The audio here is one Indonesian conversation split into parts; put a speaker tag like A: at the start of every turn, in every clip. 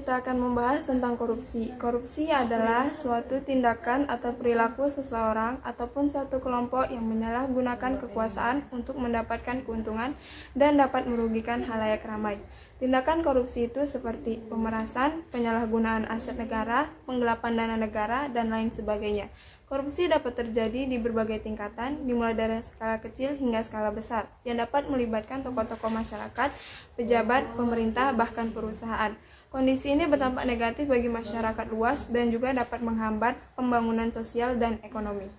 A: kita akan membahas tentang korupsi. Korupsi adalah suatu tindakan atau perilaku seseorang ataupun suatu kelompok yang menyalahgunakan kekuasaan untuk mendapatkan keuntungan dan dapat merugikan khalayak ramai. Tindakan korupsi itu seperti pemerasan, penyalahgunaan aset negara, penggelapan dana negara, dan lain sebagainya. Korupsi dapat terjadi di berbagai tingkatan, dimulai dari skala kecil hingga skala besar, yang dapat melibatkan tokoh-tokoh masyarakat, pejabat, pemerintah, bahkan perusahaan. Kondisi ini berdampak negatif bagi masyarakat luas dan juga dapat menghambat pembangunan sosial dan ekonomi.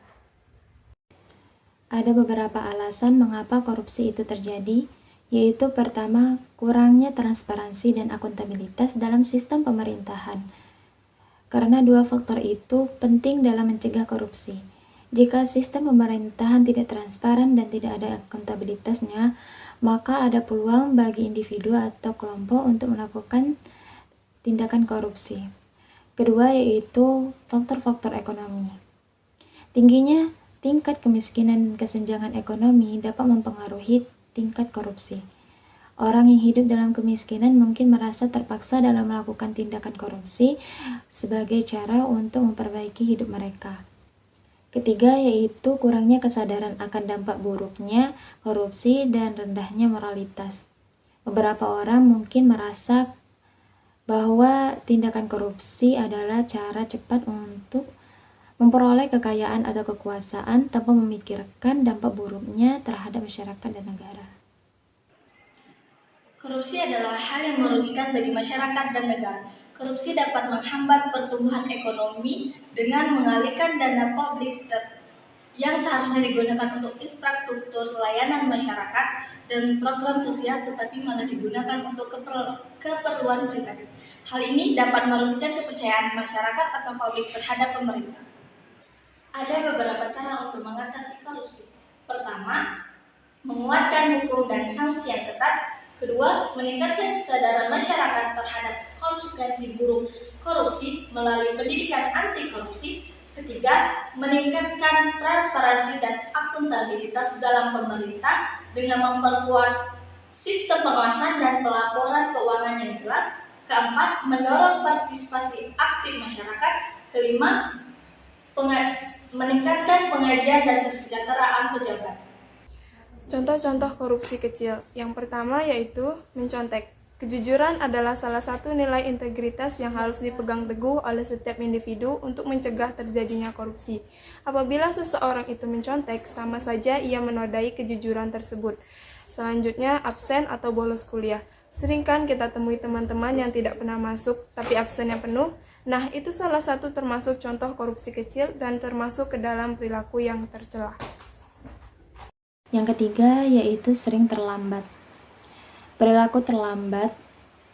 B: Ada beberapa alasan mengapa korupsi itu terjadi, yaitu pertama, kurangnya transparansi dan akuntabilitas dalam sistem pemerintahan. Karena dua faktor itu penting dalam mencegah korupsi. Jika sistem pemerintahan tidak transparan dan tidak ada akuntabilitasnya, maka ada peluang bagi individu atau kelompok untuk melakukan tindakan korupsi. Kedua yaitu faktor-faktor ekonomi. Tingginya tingkat kemiskinan dan kesenjangan ekonomi dapat mempengaruhi tingkat korupsi. Orang yang hidup dalam kemiskinan mungkin merasa terpaksa dalam melakukan tindakan korupsi sebagai cara untuk memperbaiki hidup mereka. Ketiga yaitu kurangnya kesadaran akan dampak buruknya korupsi dan rendahnya moralitas. Beberapa orang mungkin merasa bahwa tindakan korupsi adalah cara cepat untuk memperoleh kekayaan atau kekuasaan tanpa memikirkan dampak buruknya terhadap masyarakat dan negara.
C: Korupsi adalah hal yang merugikan bagi masyarakat dan negara. Korupsi dapat menghambat pertumbuhan ekonomi dengan mengalihkan dana publik yang seharusnya digunakan untuk infrastruktur layanan masyarakat dan program sosial, tetapi malah digunakan untuk keperluan pribadi. Hal ini dapat merugikan kepercayaan masyarakat atau publik terhadap pemerintah. Ada beberapa cara untuk mengatasi korupsi. Pertama, menguatkan hukum dan sanksi yang ketat. Kedua, meningkatkan kesadaran masyarakat terhadap konsekuensi buruk korupsi melalui pendidikan anti korupsi. Ketiga, meningkatkan transparansi dan akuntabilitas dalam pemerintah dengan memperkuat sistem pengawasan dan pelaporan keuangan yang jelas. Keempat, mendorong partisipasi aktif masyarakat. Kelima, meningkatkan pengajian dan kesejahteraan pejabat.
A: Contoh-contoh korupsi kecil. Yang pertama yaitu mencontek. Kejujuran adalah salah satu nilai integritas yang harus dipegang teguh oleh setiap individu untuk mencegah terjadinya korupsi. Apabila seseorang itu mencontek, sama saja ia menodai kejujuran tersebut. Selanjutnya, absen atau bolos kuliah. Sering kan kita temui teman-teman yang tidak pernah masuk, tapi absennya penuh. Nah, itu salah satu termasuk contoh korupsi kecil dan termasuk ke dalam perilaku yang tercela.
B: Yang ketiga yaitu sering terlambat. Perilaku terlambat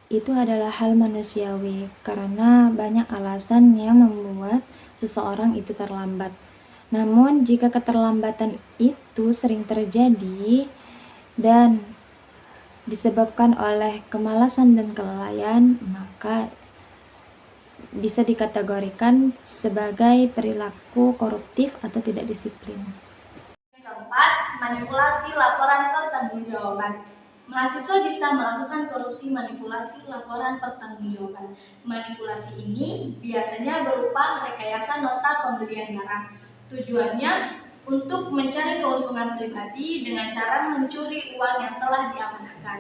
B: itu adalah hal manusiawi karena banyak alasan yang membuat seseorang itu terlambat. Namun jika keterlambatan itu sering terjadi dan disebabkan oleh kemalasan dan kelalaian, maka bisa dikategorikan sebagai perilaku koruptif atau tidak disiplin.
C: Keempat, manipulasi laporan pertanggungjawaban. Mahasiswa bisa melakukan korupsi manipulasi laporan pertanggungjawaban. Manipulasi ini biasanya berupa rekayasa nota pembelian barang. Tujuannya untuk mencari keuntungan pribadi dengan cara mencuri uang yang telah diamanahkan.